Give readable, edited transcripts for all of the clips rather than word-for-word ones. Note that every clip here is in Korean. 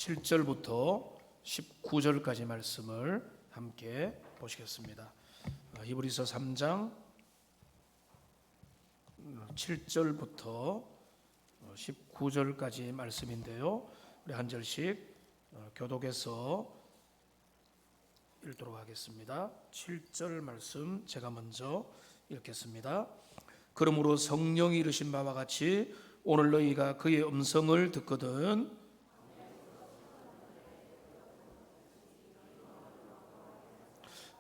7절부터 19절까지 말씀을 함께 보시겠습니다. 히브리서 3장 7절부터 19절까지 말씀인데요. 우리 한 절씩 교독해서 읽도록 하겠습니다. 7절 말씀 제가 먼저 읽겠습니다. 그러므로 성령이 이르신 바와 같이 오늘 너희가 그의 음성을 듣거든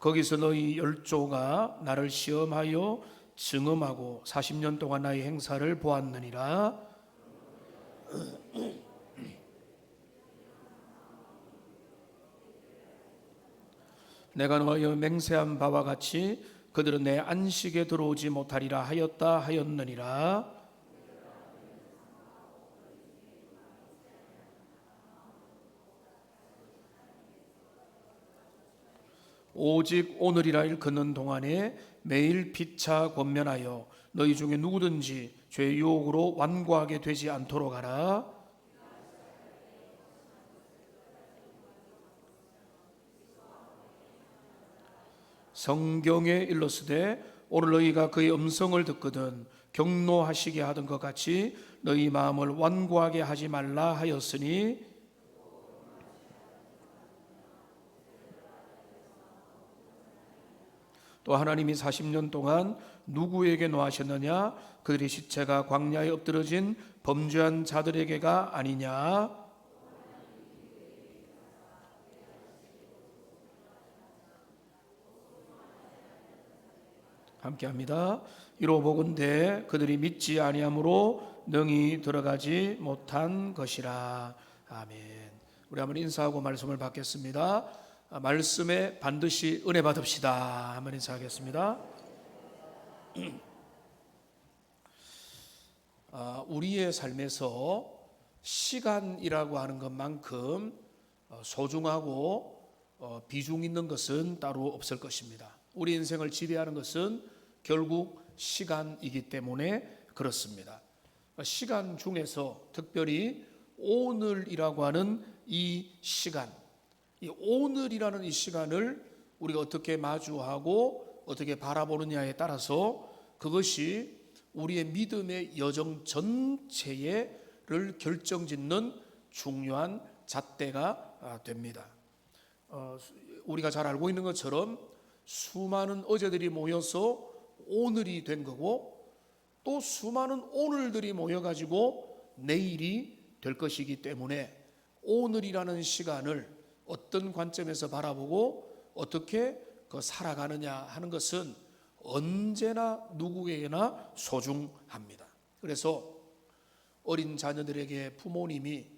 거기서 너희 열조가 나를 시험하여 증언하고 40년 동안 나의 행사를 보았느니라. 내가 너희의 맹세한 바와 같이 그들은 내 안식에 들어오지 못하리라 하였느니라. 오직 오늘이라 일컫는 동안에 매일 피차 권면하여 너희 중에 누구든지 죄의 유혹으로 완고하게 되지 않도록 하라. 성경에 일렀으되 오늘 너희가 그의 음성을 듣거든 경노하시게 하던 것 같이 너희 마음을 완고하게 하지 말라 하였으니 또 하나님이 40년 동안 누구에게 노하셨느냐? 그들의 시체가 광야에 엎드러진 범죄한 자들에게가 아니냐? 함께합니다. 이로보건대 그들이 믿지 아니함으로 능히 들어가지 못한 것이라. 아멘. 우리 한번 인사하고 말씀을 받겠습니다. 말씀에 반드시 은혜 받읍시다. 한번 인사하겠습니다. 우리의 삶에서 시간이라고 하는 것만큼 소중하고 비중 있는 것은 따로 없을 것입니다. 우리 인생을 지배하는 것은 결국 시간이기 때문에 그렇습니다. 시간 중에서 특별히 오늘이라고 하는 이 시간, 이 오늘이라는 이 시간을 우리가 어떻게 마주하고 어떻게 바라보느냐에 따라서 그것이 우리의 믿음의 여정 전체를 결정짓는 중요한 잣대가 됩니다. 우리가 잘 알고 있는 것처럼 수많은 어제들이 모여서 오늘이 된 거고 또 수많은 오늘들이 모여가지고 내일이 될 것이기 때문에 오늘이라는 시간을 어떤 관점에서 바라보고 어떻게 살아가느냐 하는 것은 언제나 누구에게나 소중합니다. 그래서 어린 자녀들에게 부모님이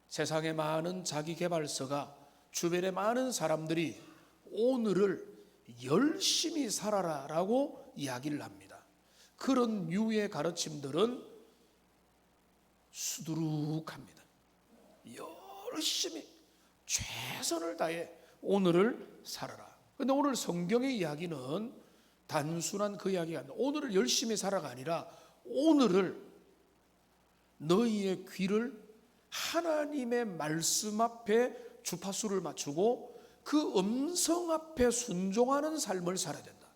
세상에 많은 자기계발서가 주변에 많은 사람들이 오늘을 열심히 살아라 라고 이야기를 합니다. 그런 유의 가르침들은 수두룩합니다. 열심히 최선을 다해 오늘을 살아라. 그런데 오늘 성경의 이야기는 단순한 그 이야기가 아니라 오늘을 열심히 살아가 아니라 오늘을 너희의 귀를 하나님의 말씀 앞에 주파수를 맞추고 그 음성 앞에 순종하는 삶을 살아야 된다.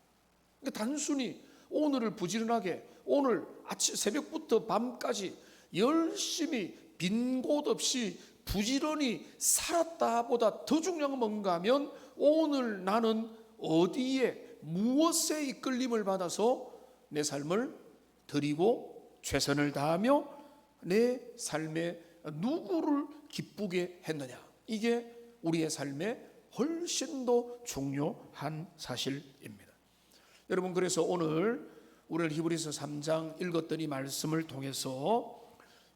그러니까 단순히 오늘을 부지런하게 오늘 아침 새벽부터 밤까지 열심히 빈 곳 없이 부지런히 살았다 보다 더 중요한 건 뭔가 하면 오늘 나는 어디에 무엇에 이끌림을 받아서 내 삶을 드리고 최선을 다하며 내 삶에 누구를 기쁘게 했느냐. 이게 우리의 삶에 훨씬 더 중요한 사실입니다. 여러분, 그래서 오늘 우리는 히브리서 3장 읽었던 이 말씀을 통해서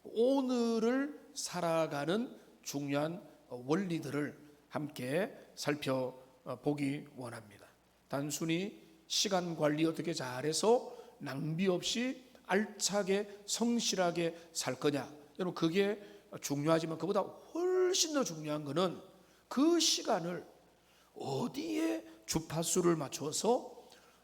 오늘을 살아가는 중요한 원리들을 함께 살펴보기 원합니다. 단순히 시간 관리 어떻게 잘해서 낭비 없이 알차게 성실하게 살 거냐, 여러분 그게 중요하지만 그보다 훨씬 더 중요한 것은 그 시간을 어디에 주파수를 맞춰서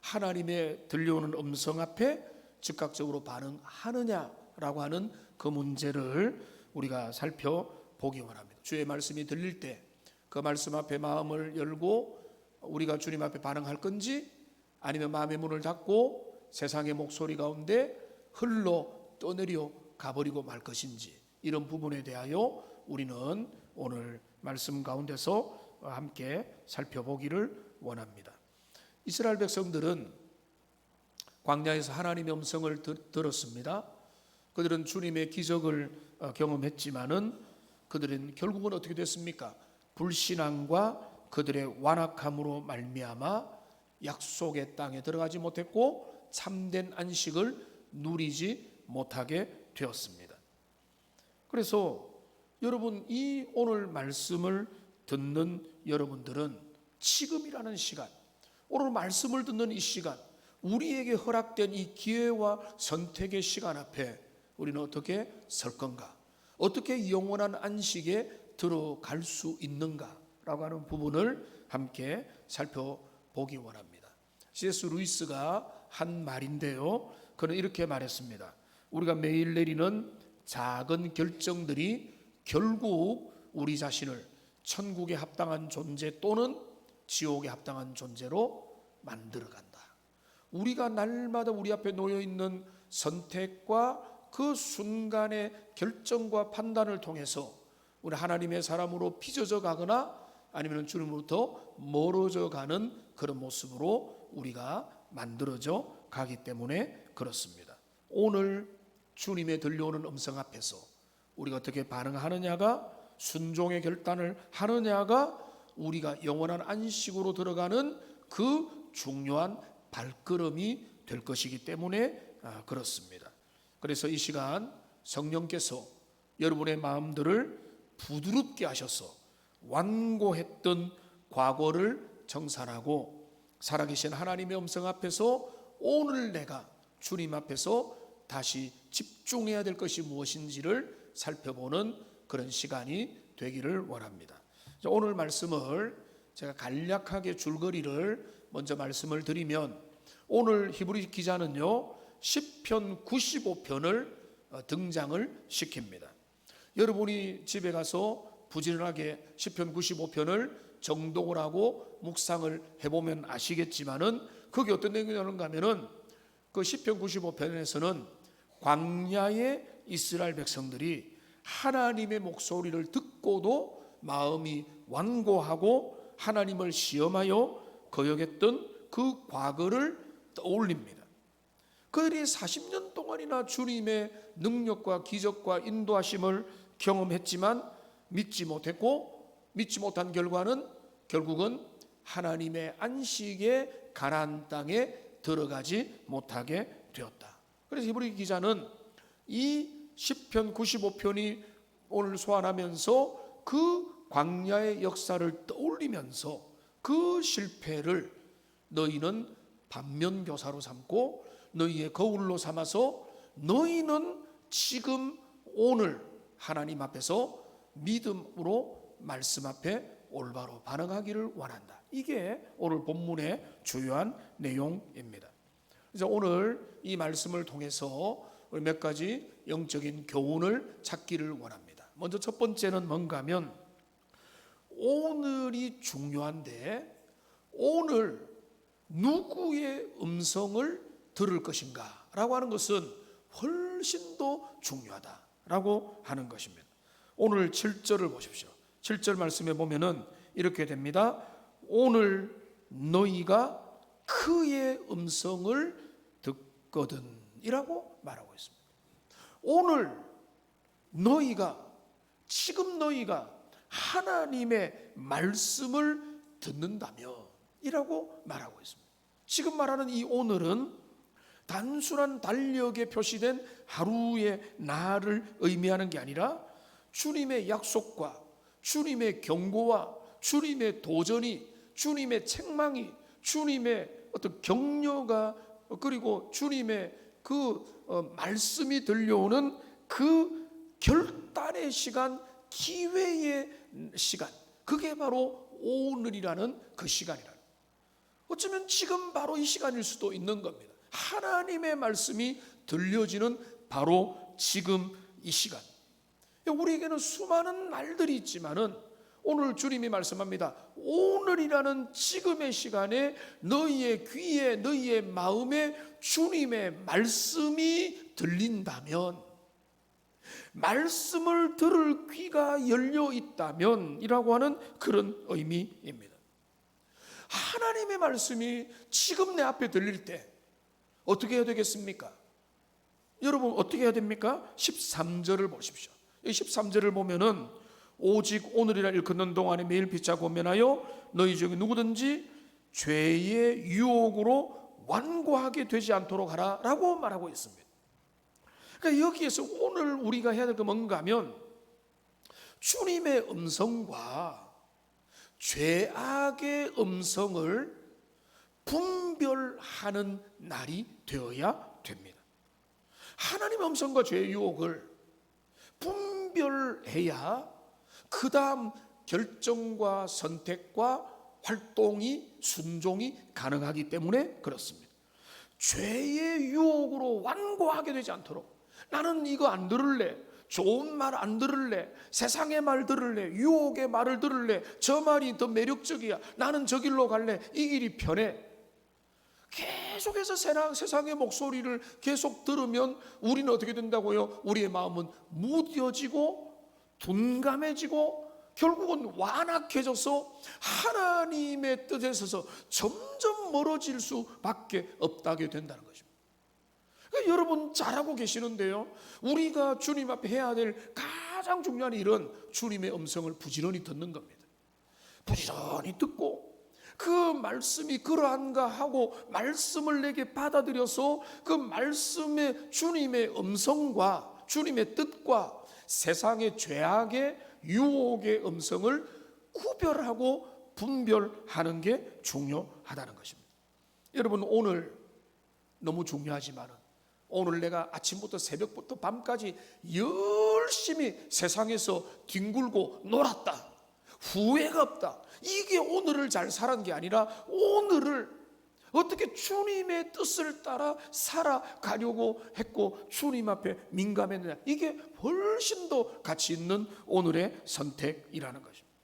하나님의 들려오는 음성 앞에 즉각적으로 반응하느냐라고 하는 그 문제를 우리가 살펴보기 원합니다. 주의 말씀이 들릴 때 그 말씀 앞에 마음을 열고 우리가 주님 앞에 반응할 건지, 아니면 마음의 문을 닫고 세상의 목소리 가운데 흘러 떠내려 가버리고 말 것인지, 이런 부분에 대하여 우리는 오늘 말씀 가운데서 함께 살펴보기를 원합니다. 이스라엘 백성들은 광야에서 하나님의 음성을 들었습니다. 그들은 주님의 기적을 경험했지만은 그들은 결국은 어떻게 됐습니까? 불신앙과 그들의 완악함으로 말미암아 약속의 땅에 들어가지 못했고 참된 안식을 누리지 못하게 되었습니다. 그래서 여러분, 이 오늘 말씀을 듣는 여러분들은 지금이라는 시간, 오늘 말씀을 듣는 이 시간, 우리에게 허락된 이 기회와 선택의 시간 앞에 우리는 어떻게 설 건가? 어떻게 영원한 안식에 들어갈 수 있는가라고 하는 부분을 함께 살펴보기 원합니다. C.S. 루이스가 한 말인데요, 그는 이렇게 말했습니다. 우리가 매일 내리는 작은 결정들이 결국 우리 자신을 천국에 합당한 존재 또는 지옥에 합당한 존재로 만들어간다. 우리가 날마다 우리 앞에 놓여있는 선택과 그 순간의 결정과 판단을 통해서 우리 하나님의 사람으로 빚어져 가거나 아니면 주님으로부터 멀어져 가는 그런 모습으로 우리가 만들어져 가기 때문에 그렇습니다. 오늘 주님의 들려오는 음성 앞에서 우리가 어떻게 반응하느냐가, 순종의 결단을 하느냐가 우리가 영원한 안식으로 들어가는 그 중요한 발걸음이 될 것이기 때문에 그렇습니다. 그래서 이 시간 성령께서 여러분의 마음들을 부드럽게 하셔서 완고했던 과거를 정산하고 살아계신 하나님의 음성 앞에서 오늘 내가 주님 앞에서 다시 집중해야 될 것이 무엇인지를 살펴보는 그런 시간이 되기를 원합니다. 오늘 말씀을 제가 간략하게 줄거리를 먼저 말씀을 드리면, 오늘 히브리 기자는요 시편 95편을 등장을 시킵니다. 여러분이 집에 가서 부지런하게 시편 95편을 정독을 하고 묵상을 해보면 아시겠지만은 그게 어떤 내용이냐는가 하면은 그 시편 95편에서는 광야의 이스라엘 백성들이 하나님의 목소리를 듣고도 마음이 완고하고 하나님을 시험하여 거역했던 그 과거를 떠올립니다. 그들이 40년 동안이나 주님의 능력과 기적과 인도하심을 경험했지만 믿지 못했고, 믿지 못한 결과는 결국은 하나님의 안식의 가나안 땅에 들어가지 못하게 되었다. 그래서 히브리 기자는 이 시편 95편이 오늘 소환하면서 그 광야의 역사를 떠올리면서 그 실패를 너희는 반면교사로 삼고 너희의 거울로 삼아서 너희는 지금 오늘 하나님 앞에서 믿음으로 말씀 앞에 올바로 반응하기를 원한다. 이게 오늘 본문의 주요한 내용입니다. 그래서 오늘 이 말씀을 통해서 우리 몇 가지 영적인 교훈을 찾기를 원합니다. 먼저 첫 번째는 뭔가 하면 오늘이 중요한데, 오늘 누구의 음성을 들을 것인가 라고 하는 것은 훨씬 더 중요하다라고 하는 것입니다. 오늘 7절을 보십시오. 7절 말씀에 보면은 이렇게 됩니다. 오늘 너희가 그의 음성을 듣거든 이라고 말하고 있습니다. 오늘 너희가, 지금 너희가 하나님의 말씀을 듣는다면 이라고 말하고 있습니다. 지금 말하는 이 오늘은 단순한 달력에 표시된 하루의 날을 의미하는 게 아니라 주님의 약속과 주님의 경고와 주님의 도전이, 주님의 책망이, 주님의 어떤 격려가, 그리고 주님의 그 말씀이 들려오는 그 결단의 시간, 기회의 시간, 그게 바로 오늘이라는 그 시간이라. 어쩌면 지금 바로 이 시간일 수도 있는 겁니다. 하나님의 말씀이 들려지는 바로 지금 이 시간. 우리에게는 수많은 날들이 있지만은 오늘 주님이 말씀합니다. 오늘이라는 지금의 시간에 너희의 귀에 너희의 마음에 주님의 말씀이 들린다면, 말씀을 들을 귀가 열려 있다면 이라고 하는 그런 의미입니다. 하나님의 말씀이 지금 내 앞에 들릴 때 어떻게 해야 되겠습니까? 여러분 어떻게 해야 됩니까? 13절을 보십시오. 이 13절을 보면은 오직 오늘이라 일컫는 동안에 매일 피차 고면하여 너희 중에 누구든지 죄의 유혹으로 완고하게 되지 않도록 하라 라고 말하고 있습니다. 그러니까 여기에서 오늘 우리가 해야 될 게 뭔가 하면 주님의 음성과 죄악의 음성을 분별하는 날이 되어야 됩니다. 하나님의 음성과 죄의 유혹을 분별해야 그 다음 결정과 선택과 활동이, 순종이 가능하기 때문에 그렇습니다. 죄의 유혹으로 완고하게 되지 않도록, 나는 이거 안 들을래, 좋은 말 안 들을래, 세상의 말 들을래, 유혹의 말을 들을래, 저 말이 더 매력적이야, 나는 저 길로 갈래, 이 길이 편해, 계속해서 세상의 목소리를 계속 들으면 우리는 어떻게 된다고요? 우리의 마음은 무뎌지고 둔감해지고 결국은 완악해져서 하나님의 뜻에 있어서 점점 멀어질 수밖에 없다게 된다는 것입니다. 그러니까 여러분 잘 알고 계시는데요, 우리가 주님 앞에 해야 될 가장 중요한 일은 주님의 음성을 부지런히 듣는 겁니다. 부지런히 듣고 그 말씀이 그러한가 하고 말씀을 내게 받아들여서 그 말씀의 주님의 음성과 주님의 뜻과 세상의 죄악의 유혹의 음성을 구별하고 분별하는 게 중요하다는 것입니다. 여러분 오늘 너무 중요하지만 오늘 내가 아침부터 새벽부터 밤까지 열심히 세상에서 뒹굴고 놀았다, 후회가 없다, 이게 오늘을 잘 살은 게 아니라 오늘을 어떻게 주님의 뜻을 따라 살아가려고 했고 주님 앞에 민감했느냐, 이게 훨씬 더 가치 있는 오늘의 선택이라는 것입니다.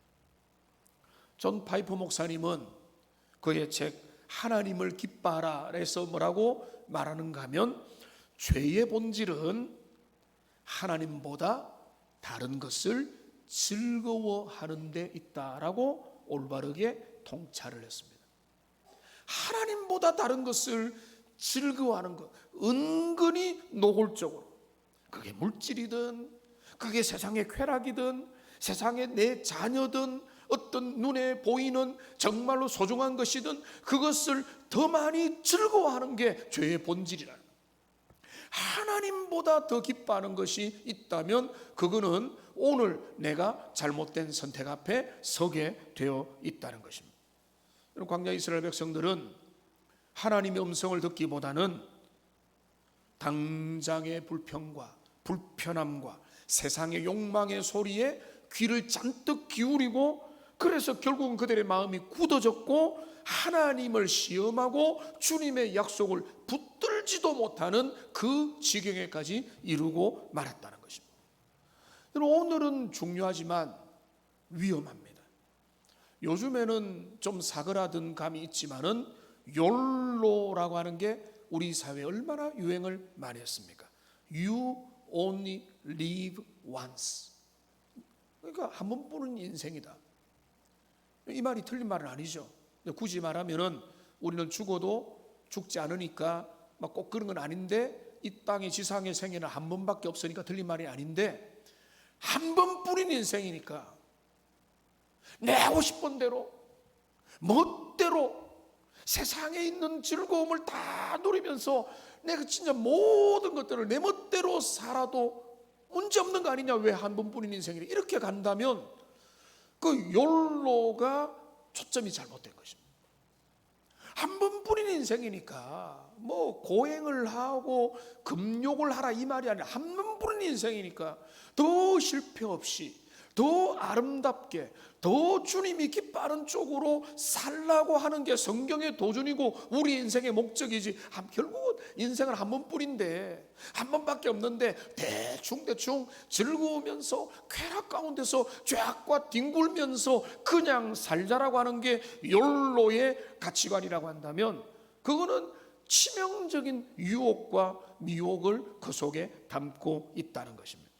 존 파이퍼 목사님은 그의 책 하나님을 기뻐하라에서 뭐라고 말하는가 하면, 죄의 본질은 하나님보다 다른 것을 즐거워하는 데 있다라고 올바르게 통찰을 했습니다. 하나님보다 다른 것을 즐거워하는 것, 은근히 노골적으로, 그게 물질이든 그게 세상의 쾌락이든 세상의 내 자녀든 어떤 눈에 보이는 정말로 소중한 것이든 그것을 더 많이 즐거워하는 게 죄의 본질이라는 거예요. 하나님보다 더 기뻐하는 것이 있다면 그거는 오늘 내가 잘못된 선택 앞에 서게 되어 있다는 것입니다. 광야 이스라엘 백성들은 하나님의 음성을 듣기보다는 당장의 불평과 불편함과 세상의 욕망의 소리에 귀를 잔뜩 기울이고, 그래서 결국은 그들의 마음이 굳어졌고 하나님을 시험하고 주님의 약속을 붙들지도 못하는 그 지경에까지 이르고 말았다는 것입니다. 오늘은 중요하지만 위험합니다. 요즘에는 좀 사그라든 감이 있지만은 욜로라고 하는 게 우리 사회에 얼마나 유행을 많이 했습니까? You only live once. 그러니까 한 번뿐인 인생이다. 이 말이 틀린 말은 아니죠. 굳이 말하면은 우리는 죽어도 죽지 않으니까 막 꼭 그런 건 아닌데, 이 땅의 지상의 생애는 한 번밖에 없으니까 틀린 말이 아닌데, 한 번뿐인 인생이니까 내 하고 싶은 대로 멋대로 세상에 있는 즐거움을 다 누리면서 내가 진짜 모든 것들을 내 멋대로 살아도 문제없는 거 아니냐, 왜 한 번뿐인 인생이래, 이렇게 간다면 그 욜로가 초점이 잘못된 것입니다. 한 번뿐인 인생이니까 뭐 고행을 하고 금욕을 하라 이 말이 아니라 한 번뿐인 인생이니까 더 실패 없이 더 아름답게 더 주님이 기뻐하는 쪽으로 살라고 하는 게 성경의 도전이고 우리 인생의 목적이지, 결국은 인생은 한 번뿐인데, 한 번밖에 없는데 대충 즐거우면서 쾌락 가운데서 죄악과 뒹굴면서 그냥 살자라고 하는 게 욜로의 가치관이라고 한다면, 그거는 치명적인 유혹과 미혹을 그 속에 담고 있다는 것입니다.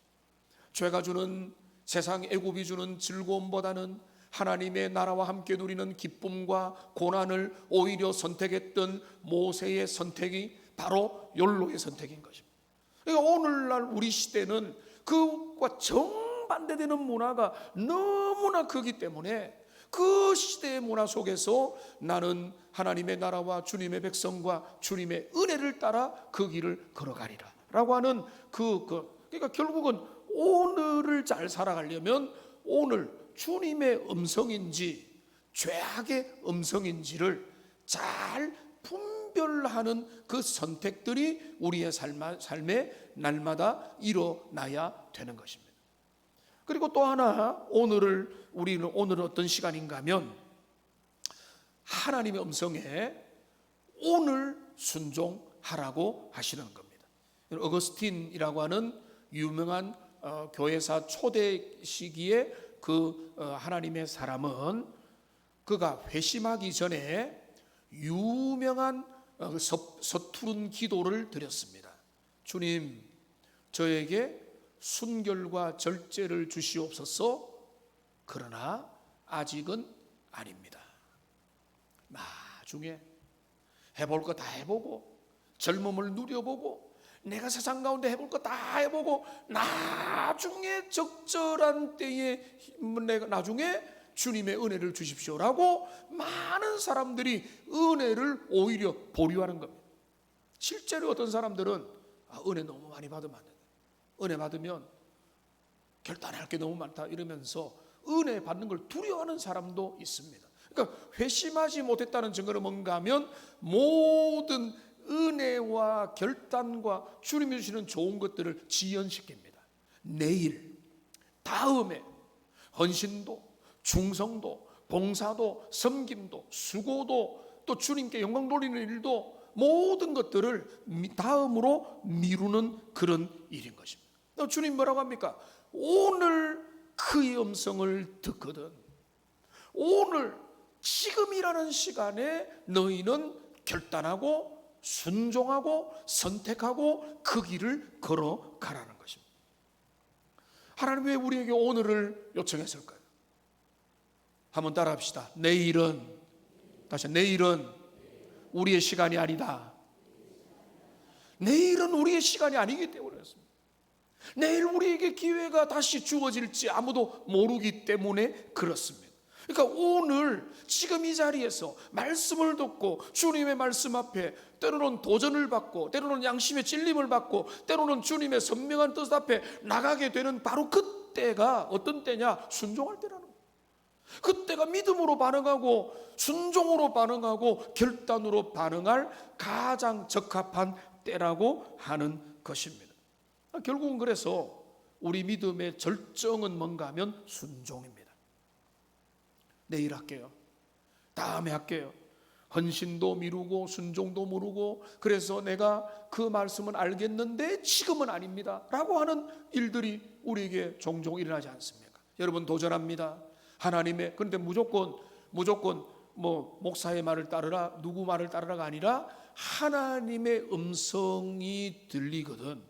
죄가 주는, 세상 애굽이 주는 즐거움보다는 하나님의 나라와 함께 누리는 기쁨과 고난을 오히려 선택했던 모세의 선택이 바로 욜로의 선택인 것입니다. 그러니까 오늘날 우리 시대는 그것과 정반대되는 문화가 너무나 크기 때문에, 그 시대의 문화 속에서 나는 하나님의 나라와 주님의 백성과 주님의 은혜를 따라 그 길을 걸어가리라 라고 하는 그러니까 결국은 오늘을 잘 살아가려면 오늘 주님의 음성인지 죄악의 음성인지를 잘 분별하는 그 선택들이 우리의 삶에 날마다 일어나야 되는 것입니다. 그리고 또 하나, 우리는 오늘은 어떤 시간인가 하면 하나님의 음성에 오늘 순종하라고 하시는 겁니다. 어거스틴이라고 하는 유명한 교회사 초대 시기에 하나님의 사람은, 그가 회심하기 전에 유명한 서투른 기도를 드렸습니다. 주님, 저에게 순결과 절제를 주시옵소서. 그러나 아직은 아닙니다. 나중에 해볼 거 다 해보고, 젊음을 누려보고, 내가 세상 가운데 해볼 거 다 해보고, 나중에 적절한 때에 내가 나중에 주님의 은혜를 주십시오라고 많은 사람들이 은혜를 오히려 보류하는 겁니다. 실제로 어떤 사람들은 은혜 너무 많이 받으면 안 된다, 은혜 받으면 결단할 게 너무 많다 이러면서 은혜 받는 걸 두려워하는 사람도 있습니다. 그러니까 회심하지 못했다는 증거는 뭔가 하면, 모든 은혜와 결단과 주님이 주시는 좋은 것들을 지연시킵니다. 내일, 다음에 헌신도, 충성도, 봉사도, 섬김도, 수고도, 또 주님께 영광 돌리는 일도, 모든 것들을 다음으로 미루는 그런 일인 것입니다. 주님 뭐라고 합니까? 오늘 그의 음성을 듣거든, 오늘 지금이라는 시간에 너희는 결단하고 순종하고 선택하고 그 길을 걸어가라는 것입니다. 하나님 왜 우리에게 오늘을 요청했을까요? 한번 따라합시다. 내일은, 다시 내일은 우리의 시간이 아니다. 내일은 우리의 시간이 아니기 때문에 그렇습니다. 내일 우리에게 기회가 다시 주어질지 아무도 모르기 때문에 그렇습니다. 그러니까 오늘 지금 이 자리에서 말씀을 듣고 주님의 말씀 앞에 때로는 도전을 받고, 때로는 양심의 찔림을 받고, 때로는 주님의 선명한 뜻 앞에 나가게 되는 바로 그때가 어떤 때냐? 순종할 때라는 거예요. 그때가 믿음으로 반응하고 순종으로 반응하고 결단으로 반응할 가장 적합한 때라고 하는 것입니다. 결국은 그래서 우리 믿음의 절정은 뭔가 하면 순종입니다. 내일 할게요, 다음에 할게요, 헌신도 미루고 순종도 모르고, 그래서 내가 그 말씀은 알겠는데 지금은 아닙니다 라고 하는 일들이 우리에게 종종 일어나지 않습니까? 여러분, 도전합니다. 하나님의, 그런데 무조건 뭐 목사의 말을 따르라, 누구 말을 따르라가 아니라 하나님의 음성이 들리거든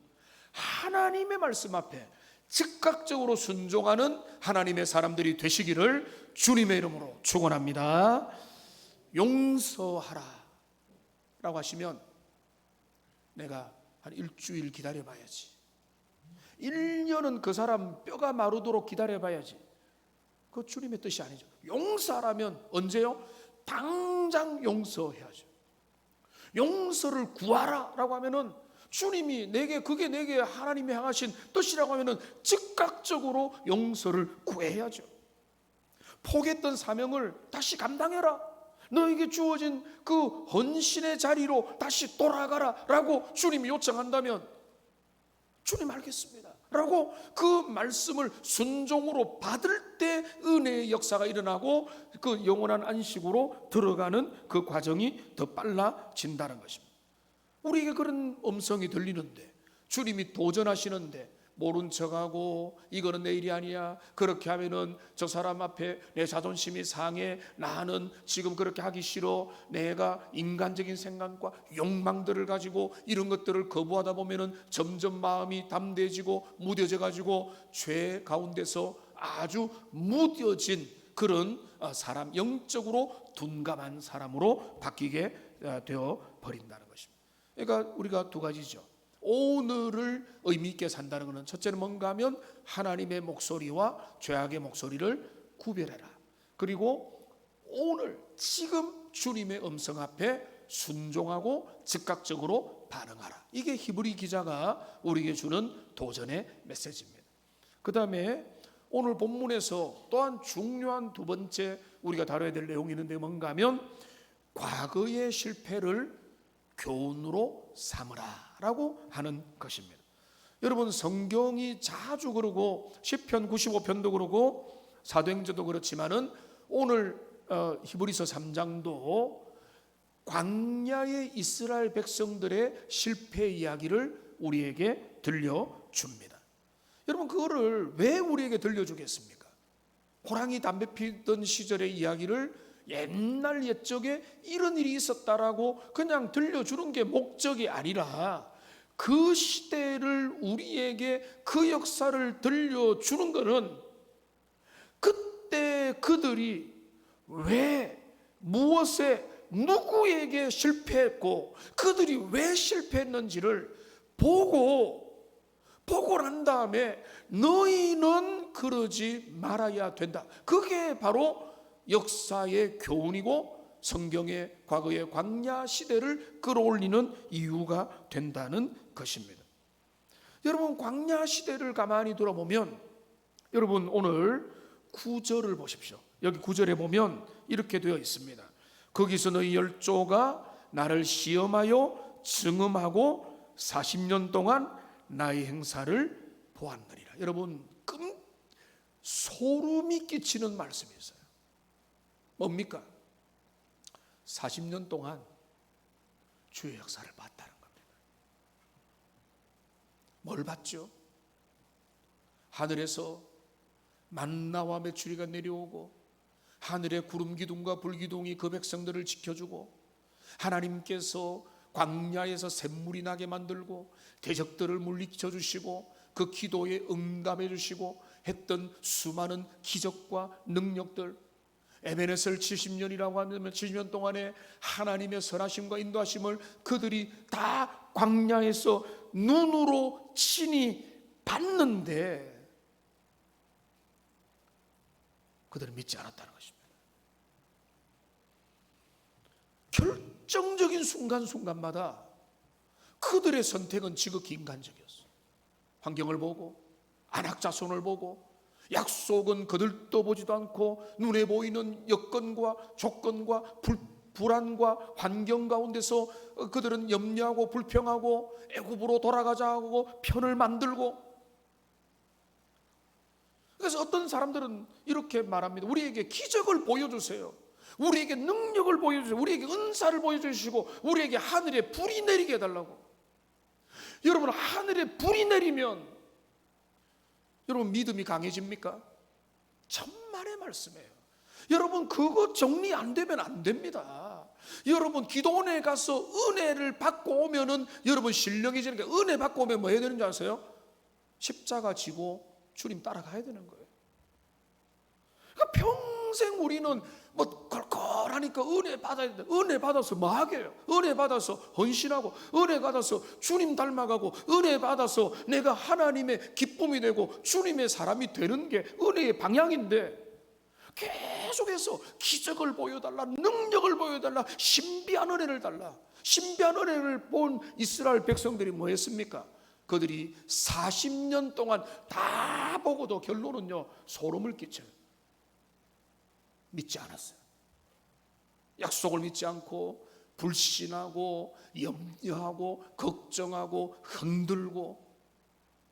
하나님의 말씀 앞에 즉각적으로 순종하는 하나님의 사람들이 되시기를 주님의 이름으로 축원합니다. 용서하라 라고 하시면 내가 한 일주일 기다려봐야지, 1년은 그 사람 뼈가 마르도록 기다려봐야지, 그거 주님의 뜻이 아니죠. 용서하라면 언제요? 당장 용서해야죠. 용서를 구하라 라고 하면은 주님이 그게 내게 하나님이 향하신 뜻이라고 하면은 즉각적으로 용서를 구해야죠. 포기했던 사명을 다시 감당해라, 너에게 주어진 그 헌신의 자리로 다시 돌아가라 라고 주님이 요청한다면 주님 알겠습니다 라고 그 말씀을 순종으로 받을 때 은혜의 역사가 일어나고 그 영원한 안식으로 들어가는 그 과정이 더 빨라진다는 것입니다. 우리에게 그런 음성이 들리는데, 주님이 도전하시는데 모른 척하고 이거는 내 일이 아니야, 그렇게 하면은 저 사람 앞에 내 자존심이 상해, 나는 지금 그렇게 하기 싫어, 내가 인간적인 생각과 욕망들을 가지고 이런 것들을 거부하다 보면은 점점 마음이 담대해지고 무뎌져 가지고 죄 가운데서 아주 무뎌진 그런 사람, 영적으로 둔감한 사람으로 바뀌게 되어 버린다는 것입니다. 그러니까 우리가 두 가지죠. 오늘을 의미 있게 산다는 것은, 첫째는 뭔가 하면 하나님의 목소리와 죄악의 목소리를 구별해라. 그리고 오늘 지금 주님의 음성 앞에 순종하고 즉각적으로 반응하라. 이게 히브리 기자가 우리에게 주는 도전의 메시지입니다. 그 다음에 오늘 본문에서 또한 중요한 두 번째 우리가 다뤄야 될 내용이 있는데, 뭔가 하면 과거의 실패를 교훈으로 삼으라 라고 하는 것입니다. 여러분, 성경이 자주 그러고 시편 95편도 그러고 사도행전도 그렇지만은 오늘 히브리서 3장도 광야의 이스라엘 백성들의 실패 이야기를 우리에게 들려줍니다. 여러분, 그거를 왜 우리에게 들려주겠습니까? 호랑이 담배 피던 시절의 이야기를 옛날 옛적에 이런 일이 있었다라고 그냥 들려주는 게 목적이 아니라, 그 시대를 우리에게 그 역사를 들려주는 것은 그때 그들이 왜, 무엇에, 누구에게 실패했고 그들이 왜 실패했는지를 보고 난 다음에 너희는 그러지 말아야 된다. 그게 바로 역사의 교훈이고 성경의 과거의 광야 시대를 끌어올리는 이유가 된다는 것입니다. 여러분, 광야 시대를 가만히 돌아보면, 여러분 오늘 9절을 보십시오. 여기 9절에 보면 이렇게 되어 있습니다. 거기서 너희 열조가 나를 시험하여 증음하고 40년 동안 나의 행사를 보았느니라. 여러분, 소름이 끼치는 말씀이 있어요. 뭡니까? 40년 동안 주의 역사를 봤다는 겁니다. 뭘 봤죠? 하늘에서 만나와 메추리가 내려오고, 하늘의 구름 기둥과 불 기둥이 그 백성들을 지켜주고, 하나님께서 광야에서 샘물이 나게 만들고 대적들을 물리쳐 주시고 그 기도에 응답해 주시고 했던 수많은 기적과 능력들, 에베네셀 70년이라고 하면 70년 동안에 하나님의 선하심과 인도하심을 그들이 다 광야에서 눈으로 친히 봤는데 그들은 믿지 않았다는 것입니다. 결정적인 순간순간마다 그들의 선택은 지극히 인간적이었어요. 환경을 보고, 안악자손을 보고, 약속은 거들떠 보지도 않고 눈에 보이는 여건과 조건과 불안과 환경 가운데서 그들은 염려하고 불평하고 애굽으로 돌아가자 하고 편을 만들고. 그래서 어떤 사람들은 이렇게 말합니다. 우리에게 기적을 보여주세요. 우리에게 능력을 보여주세요. 우리에게 은사를 보여주시고 우리에게 하늘에 불이 내리게 해달라고. 여러분, 하늘에 불이 내리면 여러분 믿음이 강해집니까? 천만의 말씀이에요. 여러분, 그거 정리 안 되면 안 됩니다. 여러분, 기도원에 가서 은혜를 받고 오면은 여러분 신령이 지니까, 은혜 받고 오면 뭐 해야 되는 줄 아세요? 십자가 지고 주님 따라가야 되는 거예요. 그러니까 평생 우리는 뭐 걸걸하니까 은혜 받아야 돼. 은혜 받아서 뭐 하게요? 은혜 받아서 헌신하고, 은혜 받아서 주님 닮아가고, 은혜 받아서 내가 하나님의 기쁨이 되고 주님의 사람이 되는 게 은혜의 방향인데, 계속해서 기적을 보여달라, 능력을 보여달라, 신비한 은혜를 달라. 신비한 은혜를 본 이스라엘 백성들이 뭐 했습니까? 그들이 40년 동안 다 보고도 결론은요, 소름을 끼쳐요. 믿지 않았어요. 약속을 믿지 않고 불신하고 염려하고 걱정하고 흔들고.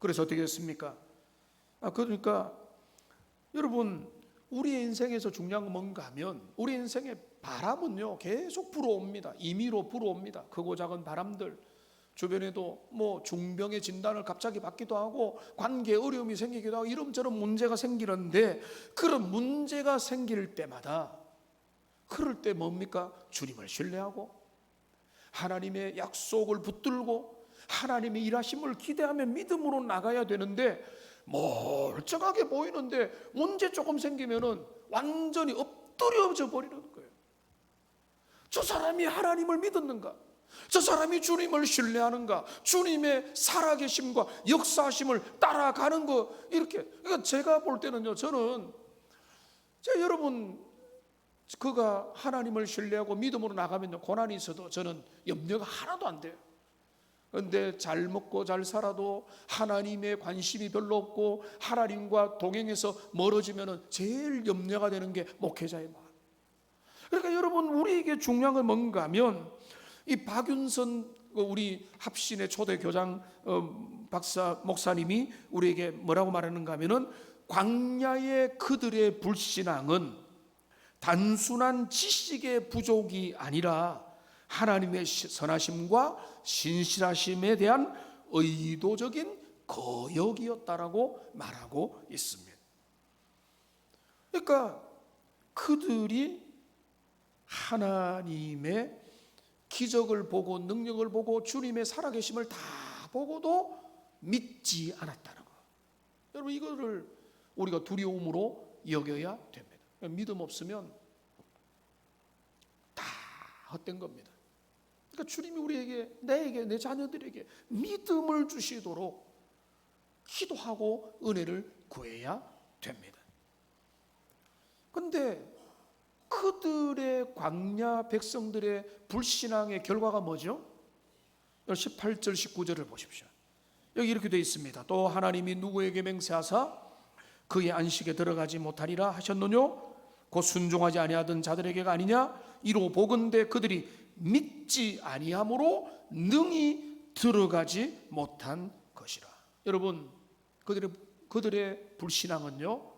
그래서 어떻게 했습니까? 그러니까 여러분, 우리의 인생에서 중요한 건 뭔가 하면, 우리 인생의 바람은요 계속 불어옵니다. 임의로 불어옵니다. 크고 작은 바람들. 주변에도 뭐 중병의 진단을 갑자기 받기도 하고 관계에 어려움이 생기기도 하고 이런저런 문제가 생기는데, 그런 문제가 생길 때마다 그럴 때 뭡니까? 주님을 신뢰하고 하나님의 약속을 붙들고 하나님의 일하심을 기대하며 믿음으로 나가야 되는데, 멀쩡하게 보이는데 문제 조금 생기면은 완전히 엎드려져 버리는 거예요. 저 사람이 하나님을 믿었는가? 저 사람이 주님을 신뢰하는가? 주님의 살아계심과 역사하심을 따라가는 거, 이렇게. 그러니까 제가 볼 때는요, 저는 여러분, 그가 하나님을 신뢰하고 믿음으로 나가면요, 고난이 있어도 저는 염려가 하나도 안 돼요. 그런데 잘 먹고 잘 살아도 하나님의 관심이 별로 없고 하나님과 동행해서 멀어지면 제일 염려가 되는 게 목회자의 마음. 그러니까 여러분, 우리에게 중요한 건 뭔가 하면, 이 박윤선 우리 합신의 초대 교장 박사 목사님이 우리에게 뭐라고 말하는가 하면은, 광야의 그들의 불신앙은 단순한 지식의 부족이 아니라 하나님의 선하심과 신실하심에 대한 의도적인 거역이었다라고 말하고 있습니다. 그러니까 그들이 하나님의 기적을 보고 능력을 보고 주님의 살아계심을 다 보고도 믿지 않았다는 거. 여러분, 이거를 우리가 두려움으로 여겨야 됩니다. 믿음 없으면 다 헛된 겁니다. 그러니까 주님이 우리에게, 내게, 내 자녀들에게 믿음을 주시도록 기도하고 은혜를 구해야 됩니다. 그런데 그들의 광야 백성들의 불신앙의 결과가 뭐죠? 18절 19절을 보십시오. 여기 이렇게 되어 있습니다. 또 하나님이 누구에게 맹세하사 그의 안식에 들어가지 못하리라 하셨느뇨? 곧 순종하지 아니하던 자들에게가 아니냐? 이로 보건대 그들이 믿지 아니함으로 능히 들어가지 못한 것이라. 여러분, 그들의 불신앙은요,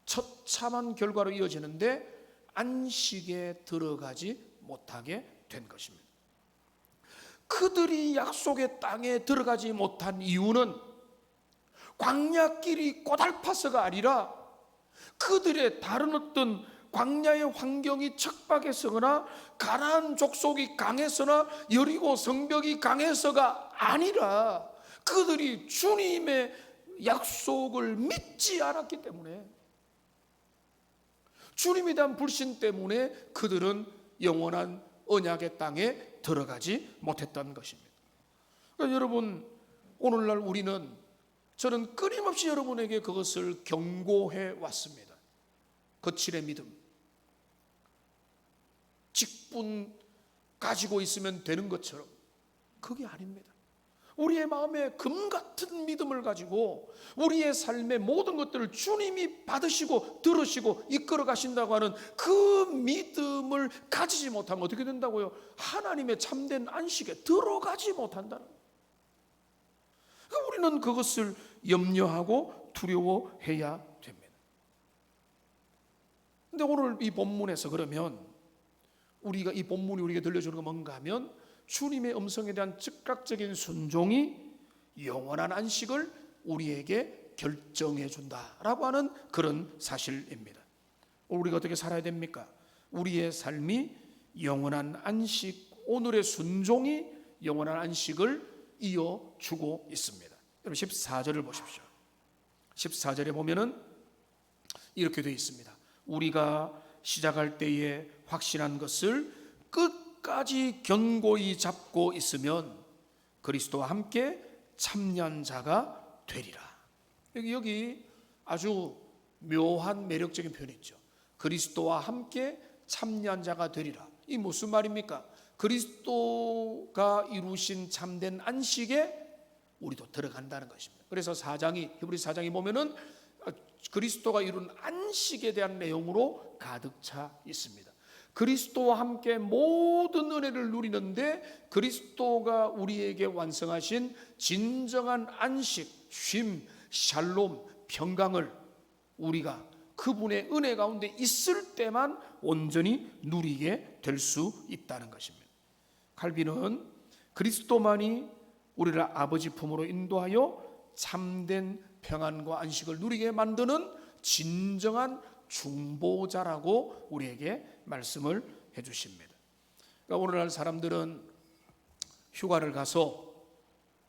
처참한 결과로 이어지는데 안식에 들어가지 못하게 된 것입니다. 그들이 약속의 땅에 들어가지 못한 이유는 광야길이 고달파서가 아니라 그들의 다른 어떤 광야의 환경이 척박해서거나 가나안 족속이 강해서나 여리고 성벽이 강해서가 아니라 그들이 주님의 약속을 믿지 않았기 때문에, 주님에 대한 불신 때문에 그들은 영원한 언약의 땅에 들어가지 못했던 것입니다. 그러니까 여러분, 오늘날 저는 끊임없이 여러분에게 그것을 경고해 왔습니다. 거칠의 믿음, 직분 가지고 있으면 되는 것처럼 그게 아닙니다. 우리의 마음에 금 같은 믿음을 가지고 우리의 삶의 모든 것들을 주님이 받으시고 들으시고 이끌어 가신다고 하는 그 믿음을 가지지 못하면 어떻게 된다고요? 하나님의 참된 안식에 들어가지 못한다는 거예요. 우리는 그것을 염려하고 두려워해야 됩니다. 근데 오늘 이 본문에서 그러면 이 본문이 우리에게 들려주는 건 뭔가 하면, 주님의 음성에 대한 즉각적인 순종이 영원한 안식을 우리에게 결정해 준다라고 하는 그런 사실입니다. 우리가 어떻게 살아야 됩니까? 우리의 삶이 영원한 안식, 오늘의 순종이 영원한 안식을 이어주고 있습니다. 여러분 14절을 보십시오. 14절에 보면은 이렇게 되어 있습니다. 우리가 시작할 때에 확신한 것을 끝까지 견고히 잡고 있으면 그리스도와 함께 참여한 자가 되리라. 여기 아주 묘한 매력적인 표현이 있죠. 그리스도와 함께 참여한 자가 되리라. 이 무슨 말입니까? 그리스도가 이루신 참된 안식에 우리도 들어간다는 것입니다. 그래서 히브리서 4장이 보면은 그리스도가 이룬 안식에 대한 내용으로 가득 차 있습니다. 그리스도와 함께 모든 은혜를 누리는데 그리스도가 우리에게 완성하신 진정한 안식, 쉼, 샬롬, 평강을 우리가 그분의 은혜 가운데 있을 때만 온전히 누리게 될 수 있다는 것입니다. 칼빈은 그리스도만이 우리를 아버지 품으로 인도하여 참된 평안과 안식을 누리게 만드는 진정한 중보자라고 우리에게 말씀을 해주십니다. 그러니까 오늘날 사람들은 휴가를 가서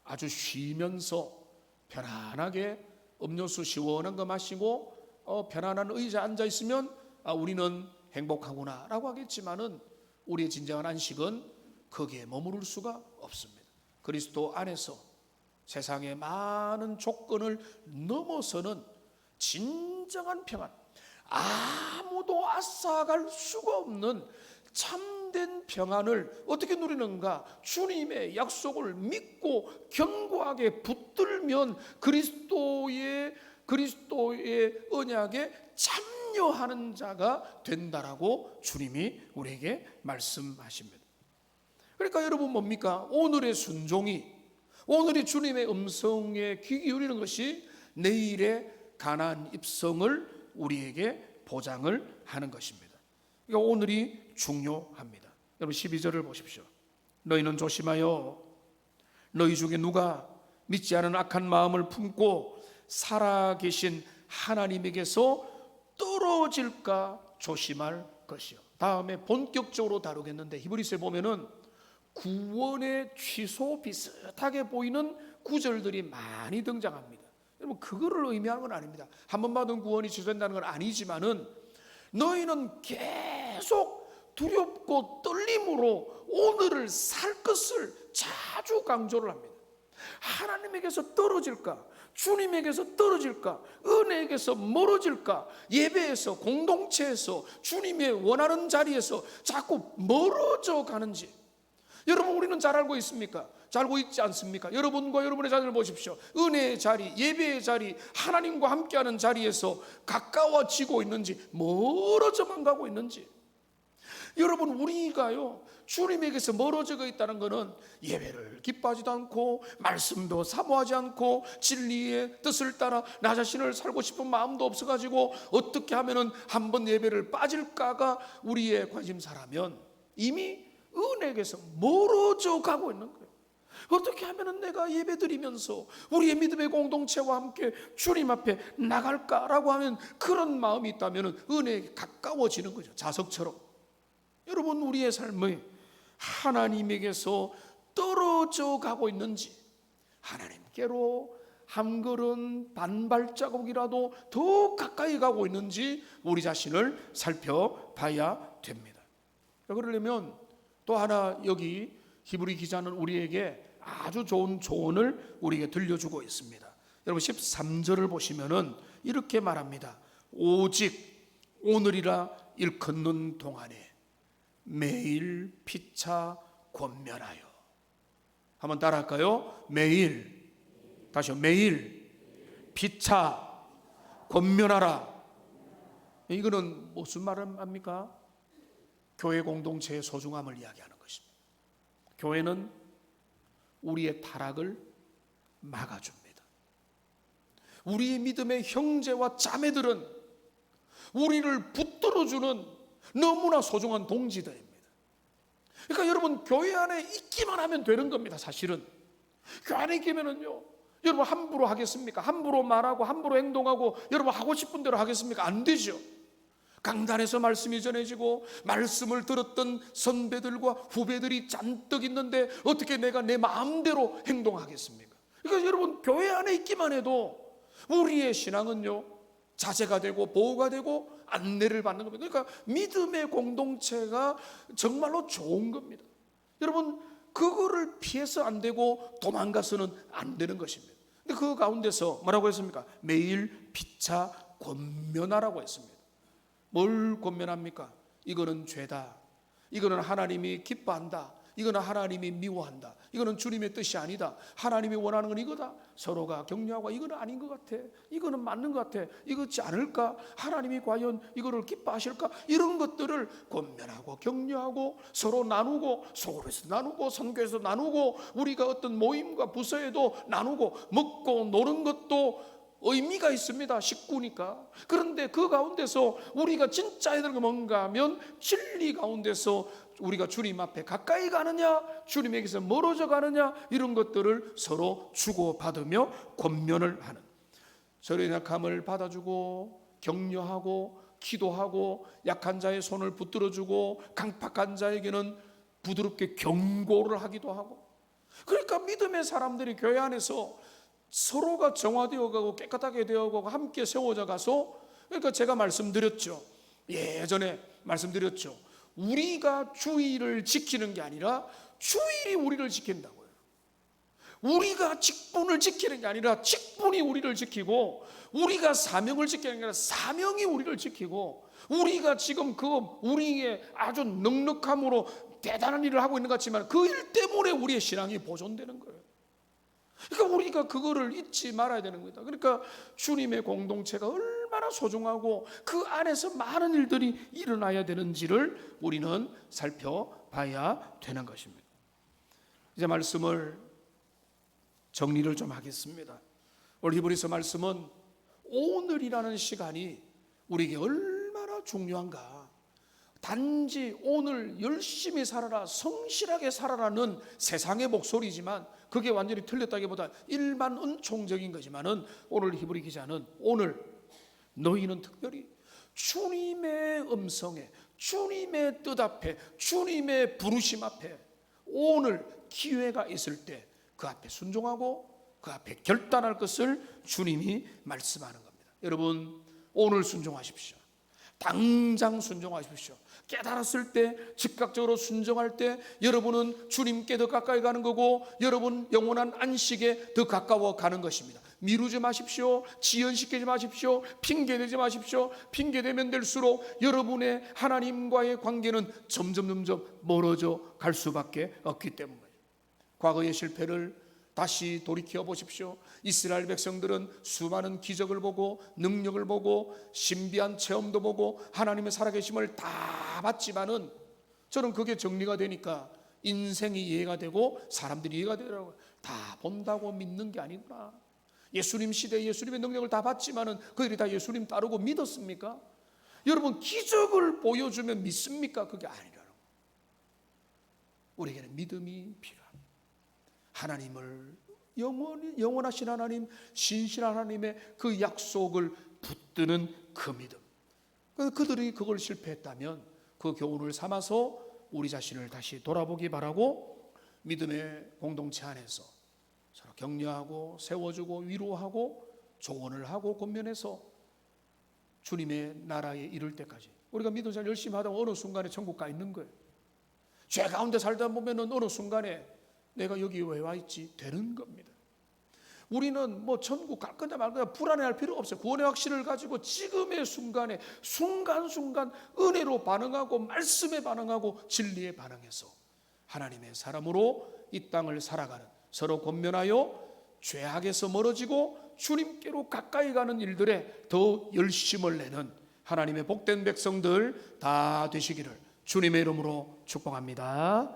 아주 쉬면서 편안하게 음료수 시원한 거 마시고 편안한 의자에 앉아 있으면 우리는 행복하구나 라고 하겠지만은 우리의 진정한 안식은 거기에 머무를 수가 없습니다. 그리스도 안에서 세상의 많은 조건을 넘어서는 진정한 평안, 아무도 앗아갈 수가 없는 참된 평안을 어떻게 누리는가? 주님의 약속을 믿고 견고하게 붙들면 그리스도의 언약에 참여하는 자가 된다라고 주님이 우리에게 말씀하십니다. 그러니까 여러분 뭡니까? 오늘의 순종이, 오늘이 주님의 음성에 귀 기울이는 것이 내일의 가나안 입성을 우리에게 보장을 하는 것입니다. 그러니까 오늘이 중요합니다. 여러분 12절을 보십시오. 너희는 조심하여 너희 중에 누가 믿지 않은 악한 마음을 품고 살아계신 하나님에게서 떨어질까 조심할 것이요. 다음에 본격적으로 다루겠는데 히브리서에 보면은 구원의 취소 비슷하게 보이는 구절들이 많이 등장합니다. 여러분 그거를 의미하는 건 아닙니다. 한 번 받은 구원이 취소된다는 건 아니지만은 너희는 계속 두렵고 떨림으로 오늘을 살 것을 자주 강조를 합니다. 하나님에게서 떨어질까? 주님에게서 떨어질까? 은혜에게서 멀어질까? 예배에서, 공동체에서, 주님의 원하는 자리에서 자꾸 멀어져 가는지 여러분 우리는 잘 알고 있습니까? 잘 알고 있지 않습니까? 여러분과 여러분의 자녀를 보십시오. 은혜의 자리, 예배의 자리, 하나님과 함께하는 자리에서 가까워지고 있는지 멀어져만 가고 있는지. 여러분 우리가요 주님에게서 멀어져 있다는 것은 예배를 기뻐하지도 않고 말씀도 사모하지 않고 진리의 뜻을 따라 나 자신을 살고 싶은 마음도 없어가지고 어떻게 하면은 한번 예배를 빠질까가 우리의 관심사라면 이미 은혜에게서 멀어져 가고 있는 거예요. 어떻게 하면은 내가 예배 드리면서 우리의 믿음의 공동체와 함께 주님 앞에 나갈까라고 하면 그런 마음이 있다면 은혜에 가까워지는 거죠. 자석처럼. 여러분 우리의 삶이 하나님에게서 떨어져 가고 있는지, 하나님께로 한 걸음 반 발자국이라도 더 가까이 가고 있는지 우리 자신을 살펴봐야 됩니다. 그러려면 또 하나 여기 히브리 기자는 우리에게 아주 좋은 조언을 우리에게 들려주고 있습니다. 여러분 13절을 보시면은 이렇게 말합니다. 오직 오늘이라 일컫는 동안에 매일 피차 권면하여. 한번 따라할까요? 매일, 다시요. 매일 피차 권면하라. 이거는 무슨 말을 합니까? 교회 공동체의 소중함을 이야기하는 것입니다. 교회는 우리의 타락을 막아줍니다. 우리의 믿음의 형제와 자매들은 우리를 붙들어주는 너무나 소중한 동지들입니다. 그러니까 여러분 교회 안에 있기만 하면 되는 겁니다. 사실은 교회 안에 있기면은요 여러분 함부로 하겠습니까? 함부로 말하고 함부로 행동하고 여러분 하고 싶은 대로 하겠습니까? 안 되죠. 강단에서 말씀이 전해지고 말씀을 들었던 선배들과 후배들이 잔뜩 있는데 어떻게 내가 내 마음대로 행동하겠습니까? 그러니까 여러분 교회 안에 있기만 해도 우리의 신앙은요 자제가 되고 보호가 되고 안내를 받는 겁니다. 그러니까 믿음의 공동체가 정말로 좋은 겁니다. 여러분 그거를 피해서 안 되고 도망가서는 안 되는 것입니다. 근데 그 가운데서 뭐라고 했습니까? 매일 피차 권면하라고 했습니다. 뭘 권면합니까? 이거는 죄다. 이거는 하나님이 기뻐한다. 이거는 하나님이 미워한다. 이거는 주님의 뜻이 아니다. 하나님이 원하는 건 이거다. 서로가 격려하고 이거는 아닌 것 같아. 이거는 맞는 것 같아. 이거지 않을까? 하나님이 과연 이거를 기뻐하실까? 이런 것들을 권면하고 격려하고 서로 나누고 소그룹에서 나누고 선교에서 나누고 우리가 어떤 모임과 부서에도 나누고 먹고 노는 것도 의미가 있습니다. 식구니까. 그런데 그 가운데서 우리가 진짜 해야 되는 게 뭔가 하면 진리 가운데서 우리가 주님 앞에 가까이 가느냐, 주님에게서 멀어져 가느냐, 이런 것들을 서로 주고받으며 권면을 하는, 서로의 약함을 받아주고 격려하고 기도하고 약한 자의 손을 붙들어주고 강팍한 자에게는 부드럽게 경고를 하기도 하고. 그러니까 믿음의 사람들이 교회 안에서 서로가 정화되어 가고 깨끗하게 되어가고 함께 세워져 가서, 그러니까 제가 말씀드렸죠. 예전에 말씀드렸죠. 우리가 주의를 지키는 게 아니라 주일이 우리를 지킨다고요. 우리가 직분을 지키는 게 아니라 직분이 우리를 지키고, 우리가 사명을 지키는 게 아니라 사명이 우리를 지키고, 우리가 지금 우리의 아주 넉넉함으로 대단한 일을 하고 있는 것 같지만 그 일 때문에 우리의 신앙이 보존되는 거예요. 그러니까 우리가 그거를 잊지 말아야 되는 겁니다. 그러니까 주님의 공동체가 얼마나 소중하고 그 안에서 많은 일들이 일어나야 되는지를 우리는 살펴봐야 되는 것입니다. 이제 말씀을 정리를 좀 하겠습니다. 오늘 히브리서 말씀은 오늘이라는 시간이 우리에게 얼마나 중요한가, 단지 오늘 열심히 살아라, 성실하게 살아라는 세상의 목소리지만 그게 완전히 틀렸다기보다 일반 은총적인 거지만은, 오늘 히브리 기자는 오늘 너희는 특별히 주님의 음성에, 주님의 뜻 앞에, 주님의 부르심 앞에 오늘 기회가 있을 때 그 앞에 순종하고 그 앞에 결단할 것을 주님이 말씀하는 겁니다. 여러분, 오늘 순종하십시오. 당장 순종하십시오. 깨달았을 때, 즉각적으로 순종할 때 여러분은 주님께 더 가까이 가는 거고, 여러분 영원한 안식에 더 가까워 가는 것입니다. 미루지 마십시오. 지연시키지 마십시오. 핑계대지 마십시오. 핑계대면 될수록 여러분의 하나님과의 관계는 점점 멀어져 갈 수밖에 없기 때문입니다. 과거의 실패를 다시 돌이켜 보십시오. 이스라엘 백성들은 수많은 기적을 보고 능력을 보고 신비한 체험도 보고 하나님의 살아계심을 다 봤지만은, 저는 그게 정리가 되니까 인생이 이해가 되고 사람들이 이해가 되더라고요. 다 본다고 믿는 게 아니구나. 예수님 시대에 예수님의 능력을 다 봤지만은 그들이 다 예수님 따르고 믿었습니까? 여러분, 기적을 보여주면 믿습니까? 그게 아니라는 거예요. 우리에게는 믿음이 필요합니다. 하나님을 영원하신 하나님, 신실한 하나님의 그 약속을 붙드는 그 믿음. 그들이 그걸 실패했다면 그 교훈을 삼아서 우리 자신을 다시 돌아보기 바라고, 믿음의 공동체 안에서 서로 격려하고 세워주고 위로하고 조언을 하고 권면해서 주님의 나라에 이를 때까지 우리가 믿음 잘 열심히 하다가 어느 순간에 천국 가 있는 거예요. 죄 가운데 살다 보면은 어느 순간에 내가 여기 왜 와 있지 되는 겁니다. 우리는 뭐 천국 갈 거냐 말 거냐 불안해할 필요 없어요. 구원의 확신을 가지고 지금의 순간에 순간순간 은혜로 반응하고 말씀에 반응하고 진리에 반응해서 하나님의 사람으로 이 땅을 살아가는, 서로 권면하여 죄악에서 멀어지고 주님께로 가까이 가는 일들에 더 열심을 내는 하나님의 복된 백성들 다 되시기를 주님의 이름으로 축복합니다.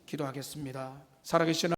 기도하겠습니다. 살아계신